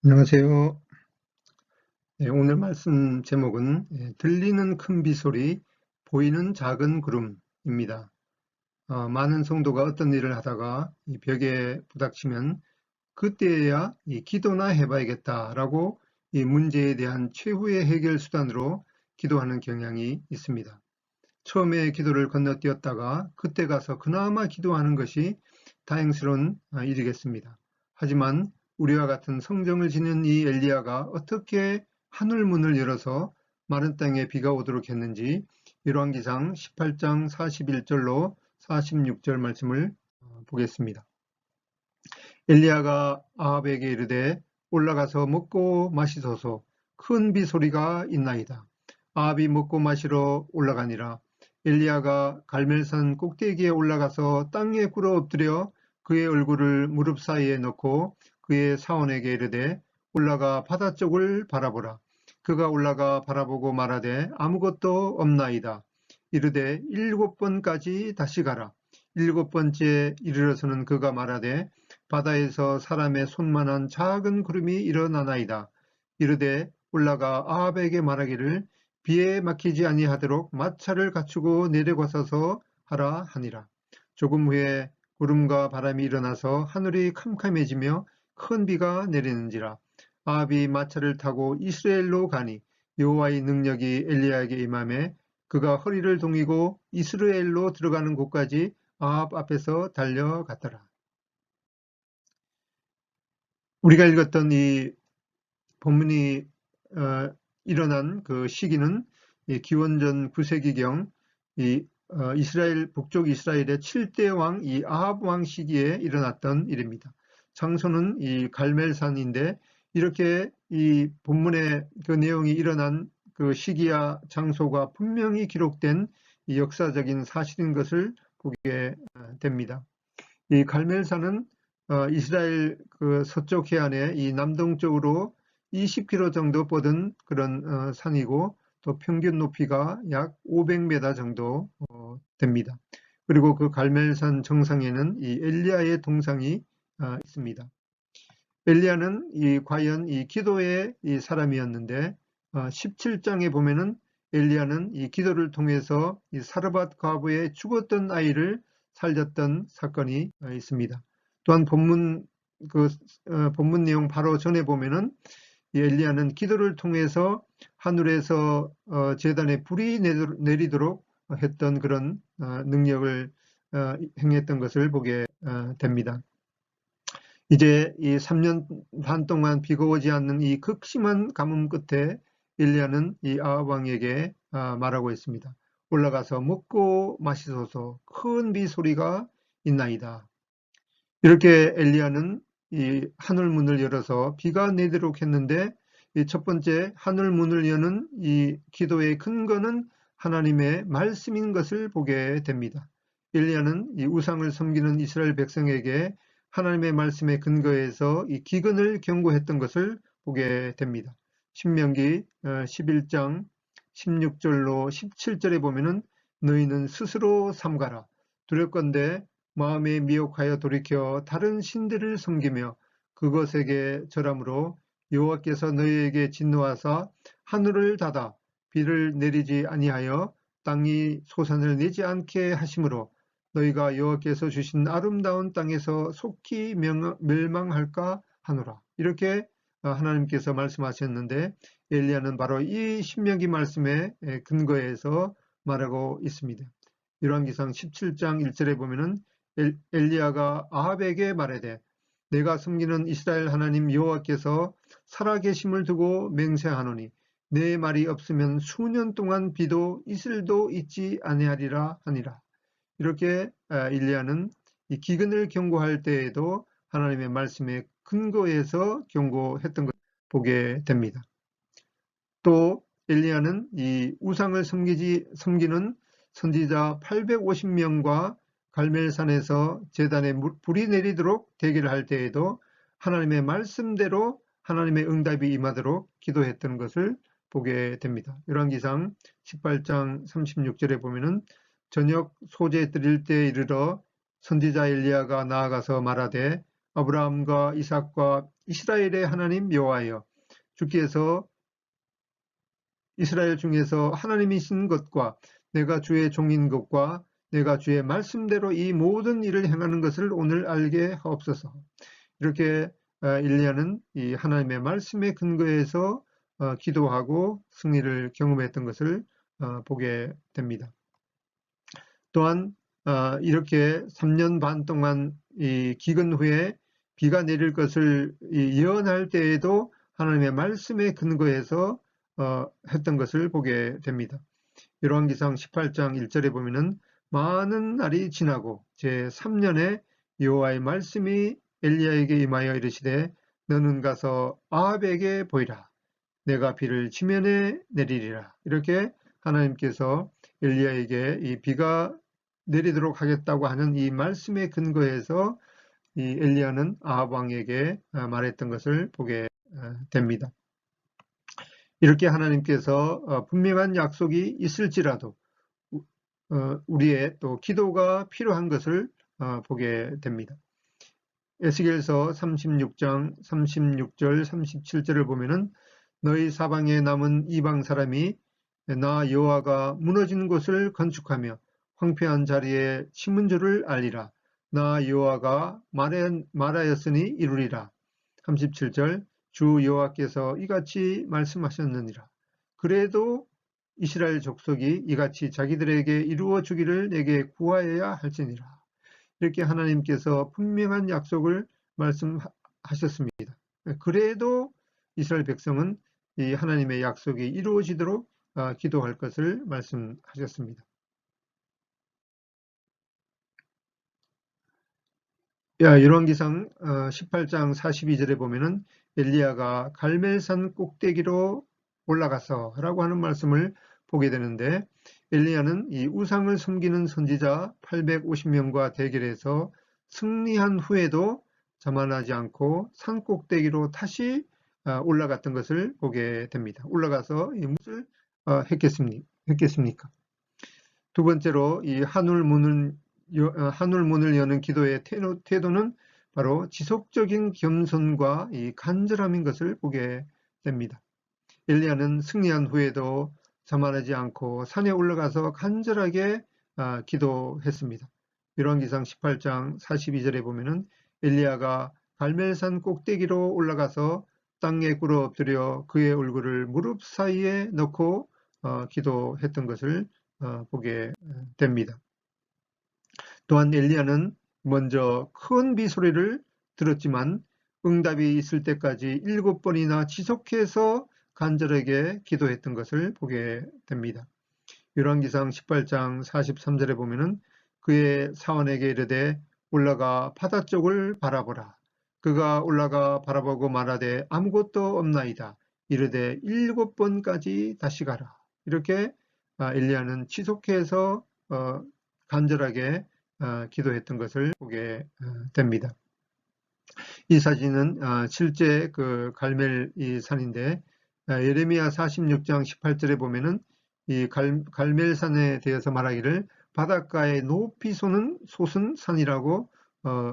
안녕하세요. 네, 오늘 말씀 제목은 들리는 큰 비소리, 보이는 작은 구름입니다. 많은 성도가 어떤 일을 하다가 이 벽에 부닥치면 그때야 이 기도나 해봐야겠다라고 이 문제에 대한 최후의 해결 수단으로 기도하는 경향이 있습니다. 처음에 기도를 건너뛰었다가 그때 가서 그나마 기도하는 것이 다행스러운 일이겠습니다. 하지만 우리와 같은 성정을 지닌 이 엘리야가 어떻게 하늘 문을 열어서 마른 땅에 비가 오도록 했는지 열왕기상 18장 41절로 46절 말씀을 보겠습니다. 엘리야가 아합에게 이르되 올라가서 먹고 마시소서, 큰 비 소리가 있나이다. 아합이 먹고 마시러 올라가니라. 엘리야가 갈멜산 꼭대기에 올라가서 땅에 꿇어 엎드려 그의 얼굴을 무릎 사이에 넣고 그의 사원에게 이르되 올라가 바다 쪽을 바라보라. 그가 올라가 바라보고 말하되 아무것도 없나이다. 이르되 7번까지 다시 가라. 7번째 이르러서는 그가 말하되 바다에서 사람의 손만한 작은 구름이 일어나나이다. 이르되 올라가 아합에게 말하기를 비에 막히지 아니하도록 마차를 갖추고 내려가서서 하라 하니라. 조금 후에 구름과 바람이 일어나서 하늘이 캄캄해지며 큰 비가 내리는지라. 아합이 마차를 타고 이스라엘로 가니 여호와의 능력이 엘리야에게 임하매 그가 허리를 동이고 이스라엘로 들어가는 곳까지 아합 앞에서 달려갔더라. 우리가 읽었던 이 본문이 일어난 그 시기는 기원전 9세기경 이스라엘 북쪽 이스라엘의 7대 왕 이 아합 왕 시기에 일어났던 일입니다. 장소는 이 갈멜산인데 이렇게 이 본문의 그 내용이 일어난 그 시기와 장소가 분명히 기록된 이 역사적인 사실인 것을 보게 됩니다. 이 갈멜산은 이스라엘 그 서쪽 해안에 이 남동쪽으로 20km 정도 뻗은 그런 산이고 또 평균 높이가 약 500m 정도 됩니다. 그리고 그 갈멜산 정상에는 이 엘리야의 동상이 있습니다. 엘리야는 과연 이 기도의 이 사람이었는데 17장에 보면은 엘리야는 이 기도를 통해서 이 사르밧 과부의 죽었던 아이를 살렸던 사건이 있습니다. 또한 본문 본문 내용 바로 전에 보면은 이 엘리야는 기도를 통해서 하늘에서 제단에 불이 내리도록 했던 그런 능력을 행했던 것을 보게 됩니다. 이제 이 3년 반 동안 비가 오지 않는 이 극심한 가뭄 끝에 엘리야는 이 아합 왕에게 말하고 있습니다. 올라가서 먹고 마시소서, 큰 비 소리가 있나이다. 이렇게 엘리야는 이 하늘 문을 열어서 비가 내리도록 했는데 이 첫 번째 하늘 문을 여는 이 기도의 근거는 하나님의 말씀인 것을 보게 됩니다. 엘리야는 이 우상을 섬기는 이스라엘 백성에게 하나님의 말씀에 근거해서 이 기근을 경고했던 것을 보게 됩니다. 신명기 11장 16절로 17절에 보면은 너희는 스스로 삼가라. 두렵건대 마음에 미혹하여 돌이켜 다른 신들을 섬기며 그것에게 절함으로 여호와께서 너희에게 진노하사 하늘을 닫아 비를 내리지 아니하여 땅이 소산을 내지 않게 하심으로 너희가 여호와께서 주신 아름다운 땅에서 속히 멸망할까 하노라. 이렇게 하나님께서 말씀하셨는데 엘리야는 바로 이 신명기 말씀에 근거해서 말하고 있습니다. 열왕기상 17장 1절에 보면은 엘리야가 아합에게 말하되 내가 섬기는 이스라엘 하나님 여호와께서 살아계심을 두고 맹세하노니 내 말이 없으면 수년 동안 비도 이슬도 있지 아니하리라 하니라. 이렇게 엘리야는 이 기근을 경고할 때에도 하나님의 말씀에 근거해서 경고했던 것을 보게 됩니다. 또 엘리야는 이 우상을 섬기는 선지자 850명과 갈멜산에서 제단에 불이 내리도록 대기를 할 때에도 하나님의 말씀대로 하나님의 응답이 임하도록 기도했던 것을 보게 됩니다. 열왕기상 18장 36절에 보면은 저녁 소재 드릴 때 이르러 선지자 엘리야가 나아가서 말하되 아브라함과 이삭과 이스라엘의 하나님 여호와여, 주께서 이스라엘 중에서 하나님이신 것과 내가 주의 종인 것과 내가 주의 말씀대로 이 모든 일을 행하는 것을 오늘 알게 하옵소서. 이렇게 엘리야는 이 하나님의 말씀에 근거해서 기도하고 승리를 경험했던 것을 보게 됩니다. 또한 이렇게 3년 반 동안 이 기근 후에 비가 내릴 것을 예언할 때에도 하나님의 말씀에 근거해서 했던 것을 보게 됩니다. 열왕기상 18장 1절에 보면은 많은 날이 지나고 제3년에 여호와의 말씀이 엘리야에게 임하여 이르시되 너는 가서 아합에게 보이라. 내가 비를 지면에 내리리라. 이렇게 하나님께서 엘리야에게 이 비가 내리도록 하겠다고 하는 이 말씀에 근거해서 이 엘리야는 아합 왕에게 말했던 것을 보게 됩니다. 이렇게 하나님께서 분명한 약속이 있을지라도 우리의 또 기도가 필요한 것을 보게 됩니다. 에스겔서 36장 36절 37절을 보면은 너희 사방에 남은 이방 사람이 나 여호와가 무너진 곳을 건축하며 황폐한 자리에 심은 줄을 알리라. 나 여호와가 말하였으니 이루리라. 37절 주 여호와께서 이같이 말씀하셨느니라. 그래도 이스라엘 족속이 이같이 자기들에게 이루어 주기를 내게 구하여야 할지니라. 이렇게 하나님께서 분명한 약속을 말씀하셨습니다. 그래도 이스라엘 백성은 이 하나님의 약속이 이루어지도록 기도할 것을 말씀하셨습니다. 열왕기상 18장 42절에 보면은 엘리야가 갈멜산 꼭대기로 올라가서 라고 하는 말씀을 보게 되는데, 엘리야는 이 우상을 섬기는 선지자 850명과 대결해서 승리한 후에도 자만하지 않고 산 꼭대기로 다시 올라갔던 것을 보게 됩니다. 올라가서 무엇을 했겠습니까? 두 번째로 이 하늘문을 여는 기도의 태도는 바로 지속적인 겸손과 이 간절함인 것을 보게 됩니다. 엘리야는 승리한 후에도 자만하지 않고 산에 올라가서 간절하게 기도했습니다. 열왕기상 18장 42절에 보면은 엘리야가 갈멜산 꼭대기로 올라가서 땅에 꿇어 엎드려 그의 얼굴을 무릎 사이에 넣고 기도했던 것을 보게 됩니다. 또한 엘리야는 먼저 큰 비 소리를 들었지만 응답이 있을 때까지 7번이나 지속해서 간절하게 기도했던 것을 보게 됩니다. 열왕기상 18장 43절에 보면은 그의 사원에게 이르되 올라가 바다 쪽을 바라보라. 그가 올라가 바라보고 말하되 아무것도 없나이다. 이르되 7번까지 다시 가라. 이렇게 엘리야는 지속해서 간절하게 기도했던 것을 보게 됩니다. 이 사진은 실제 그 갈멜 이 산인데 예레미야 46장 18절에 보면은 이 갈멜산에 대해서 말하기를 바닷가에 높이 솟은 산이라고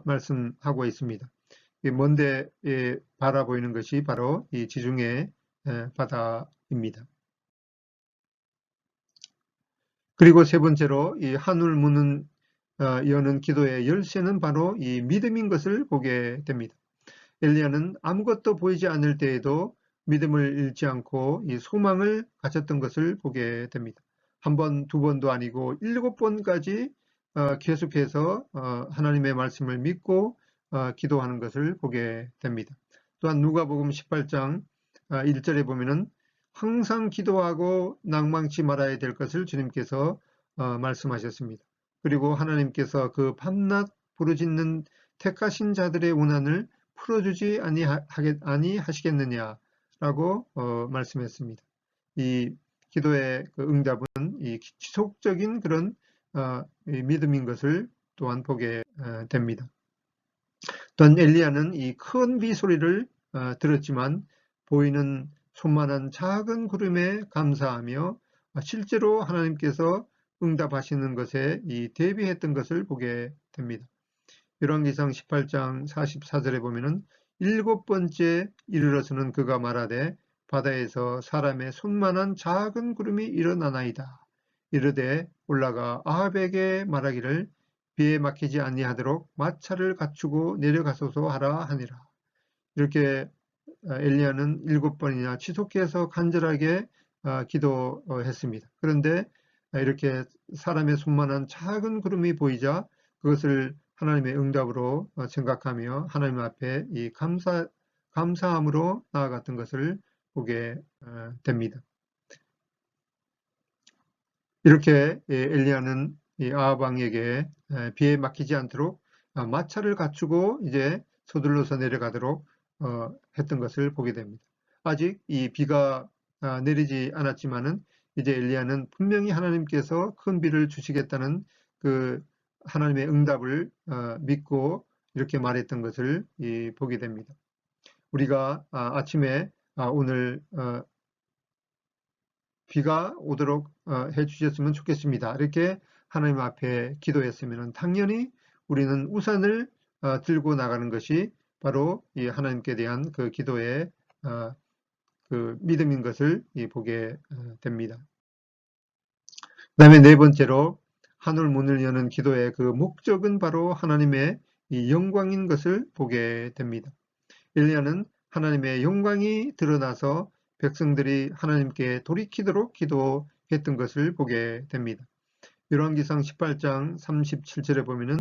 말씀하고 있습니다. 먼데 바라보이는 것이 바로 이 지중해 바다입니다. 그리고 세 번째로 이 하늘 문은 여는 기도의 열쇠는 바로 이 믿음인 것을 보게 됩니다. 엘리야는 아무것도 보이지 않을 때에도 믿음을 잃지 않고 이 소망을 가졌던 것을 보게 됩니다. 한 번, 두 번도 아니고 7번까지 계속해서 하나님의 말씀을 믿고 기도하는 것을 보게 됩니다. 또한 누가복음 18장 1절에 보면은 항상 기도하고 낭망치 말아야 될 것을 주님께서 말씀하셨습니다. 그리고 하나님께서 그 밤낮 부르짖는 택하신 자들의 원한을 풀어주지 아니하시겠느냐라고 말씀했습니다. 이 기도의 그 응답은 이 지속적인 그런 이 믿음인 것을 또한 보게 됩니다. 또한 엘리야는 이 큰 비 소리를 들었지만 보이는 손만한 작은 구름에 감사하며 실제로 하나님께서 응답하시는 것에 이 대비했던 것을 보게 됩니다. 열왕기상 18장 44절에 보면은 7번째 이르러서는 그가 말하되 바다에서 사람의 손만한 작은 구름이 일어나나이다. 이르되 올라가 아합에게 말하기를 비에 막히지 아니하도록 마차를 갖추고 내려가소서 하라 하니라. 이렇게 엘리야는 7번이나 지속해서 간절하게 기도했습니다. 그런데 이렇게 사람의 손만한 작은 구름이 보이자 그것을 하나님의 응답으로 생각하며 하나님 앞에 이 감사함으로 나아갔던 것을 보게 됩니다. 이렇게 엘리야는 이 아합 왕에게 비에 막히지 않도록 마차를 갖추고 이제 서둘러서 내려가도록 했던 것을 보게 됩니다. 아직 이 비가 내리지 않았지만은 이제 엘리야는 분명히 하나님께서 큰 비를 주시겠다는 그 하나님의 응답을 믿고 이렇게 말했던 것을 보게 됩니다. 우리가 아침에 오늘 비가 오도록 해주셨으면 좋겠습니다. 이렇게 하나님 앞에 기도했으면 당연히 우리는 우산을 들고 나가는 것이 바로 이 하나님께 대한 그 기도의 그 믿음인 것을 보게 됩니다. 그 다음에 네 번째로 하늘 문을 여는 기도의 그 목적은 바로 하나님의 이 영광인 것을 보게 됩니다. 엘리야는 하나님의 영광이 드러나서 백성들이 하나님께 돌이키도록 기도했던 것을 보게 됩니다. 열왕기상 18장 37절에 보면은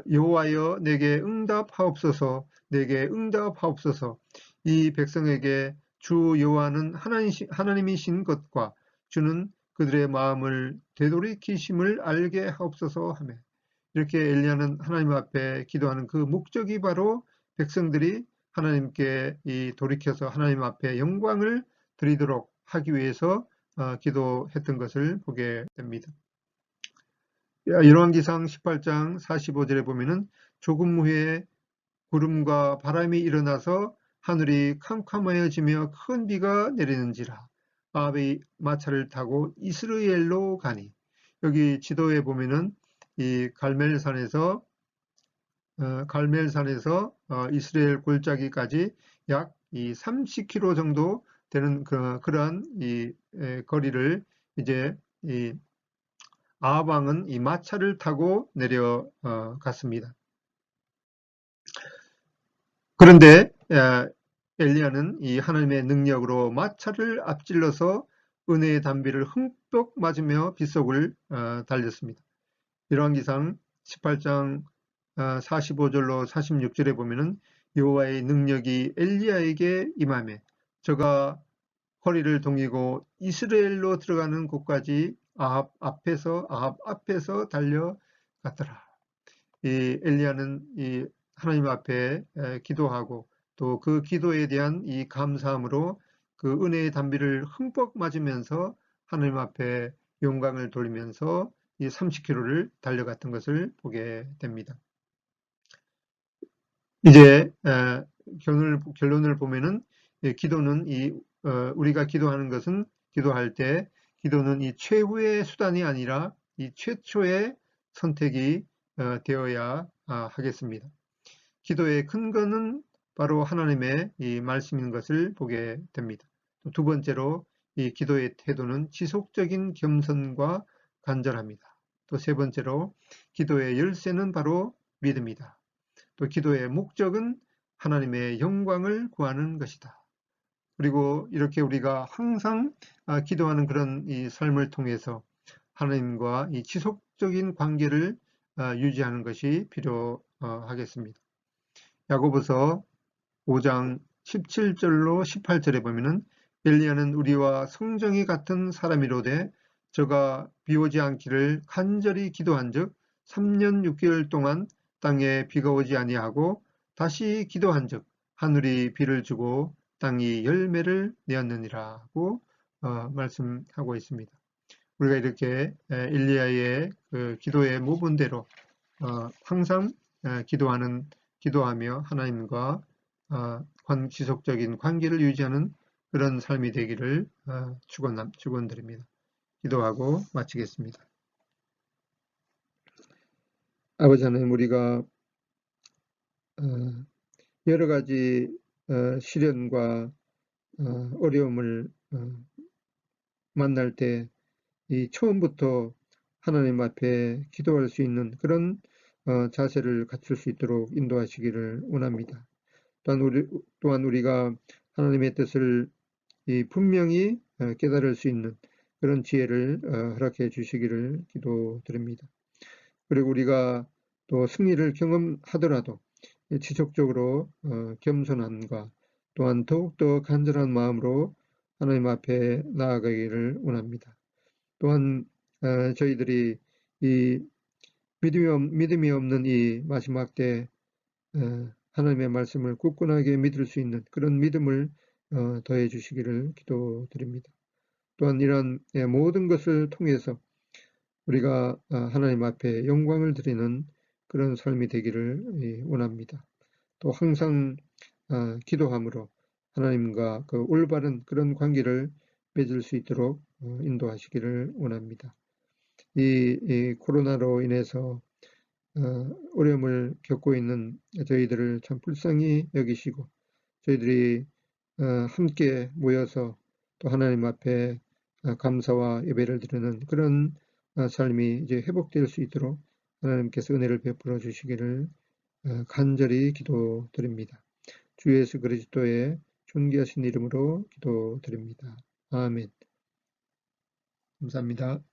여호와여 내게 응답하옵소서, 내게 응답하옵소서. 이 백성에게 주 여호와는 하나님이신 것과 주는 그들의 마음을 되돌이키심을 알게 하옵소서 하며, 이렇게 엘리야는 하나님 앞에 기도하는 그 목적이 바로 백성들이 하나님께 돌이켜서 하나님 앞에 영광을 드리도록 하기 위해서 기도했던 것을 보게 됩니다. 열왕기상 18장 45절에 보면은 조금 후에 구름과 바람이 일어나서 하늘이 캄캄하여지며 큰 비가 내리는지라 아합이 마차를 타고 이스라엘로 가니, 여기 지도에 보면은 이 갈멜산에서 이스라엘 골짜기까지 약 30km 정도 되는 그러한 이 거리를 이제 이 아합 왕은 이 마차를 타고 내려갔습니다. 그런데 엘리야는 이 하나님의 능력으로 마차를 앞질러서 은혜의 단비를 흠뻑 맞으며 빗속을 달렸습니다. 열왕기상 18장 45절로 46절에 보면은 여호와의 능력이 엘리야에게 임하매 저가 허리를 동이고 이스라엘로 들어가는 곳까지 아합 앞에서 달려갔더라. 이 엘리야는 이 하나님 앞에 기도하고 또 그 기도에 대한 이 감사함으로 그 은혜의 단비를 흠뻑 맞으면서 하나님 앞에 영광을 돌리면서 이 30km를 달려갔던 것을 보게 됩니다. 이제 결론을 보면은 기도는 우리가 기도하는 것은 기도할 때 기도는 이 최후의 수단이 아니라 이 최초의 선택이 되어야 하겠습니다. 기도의 근거는 바로 하나님의 이 말씀인 것을 보게 됩니다. 두 번째로 이 기도의 태도는 지속적인 겸손과 간절합니다. 또 세 번째로 기도의 열쇠는 바로 믿음이다. 또 기도의 목적은 하나님의 영광을 구하는 것이다. 그리고 이렇게 우리가 항상 기도하는 그런 이 삶을 통해서 하나님과 이 지속적인 관계를 유지하는 것이 필요하겠습니다. 야고보서 5장 17절로 18절에 보면은 엘리야는 우리와 성정이 같은 사람이로되 저가 비오지 않기를 간절히 기도한즉 3년 6개월 동안 땅에 비가 오지 아니하고 다시 기도한즉 하늘이 비를 주고 땅이 열매를 내었느니라고 말씀하고 있습니다. 우리가 이렇게 엘리야의 그 기도의 모본대로 항상 기도하며 하나님과 지속적인 관계를 유지하는 그런 삶이 되기를 축원드립니다. 기도하고 마치겠습니다. 아버지 하나님, 우리가 여러 가지 시련과 어려움을 만날 때 이 처음부터 하나님 앞에 기도할 수 있는 그런 자세를 갖출 수 있도록 인도하시기를 원합니다. 또한 우리가 하나님의 뜻을 분명히 깨달을 수 있는 그런 지혜를 허락해 주시기를 기도드립니다. 그리고 우리가 또 승리를 경험하더라도 지속적으로 겸손함과 또한 더욱더 간절한 마음으로 하나님 앞에 나아가기를 원합니다. 또한 저희들이 이 믿음이 없는 이 마지막 때 하나님의 말씀을 굳건하게 믿을 수 있는 그런 믿음을 더해 주시기를 기도드립니다. 또한 이런 모든 것을 통해서 우리가 하나님 앞에 영광을 드리는 그런 삶이 되기를 원합니다. 또 항상 기도함으로 하나님과 그 올바른 그런 관계를 맺을 수 있도록 인도하시기를 원합니다. 이 코로나로 인해서 어려움을 겪고 있는 저희들을 참 불쌍히 여기시고 저희들이 함께 모여서 또 하나님 앞에 감사와 예배를 드리는 그런 삶이 이제 회복될 수 있도록 하나님께서 은혜를 베풀어 주시기를 간절히 기도드립니다. 주 예수 그리스도의 존귀하신 이름으로 기도드립니다. 아멘. 감사합니다.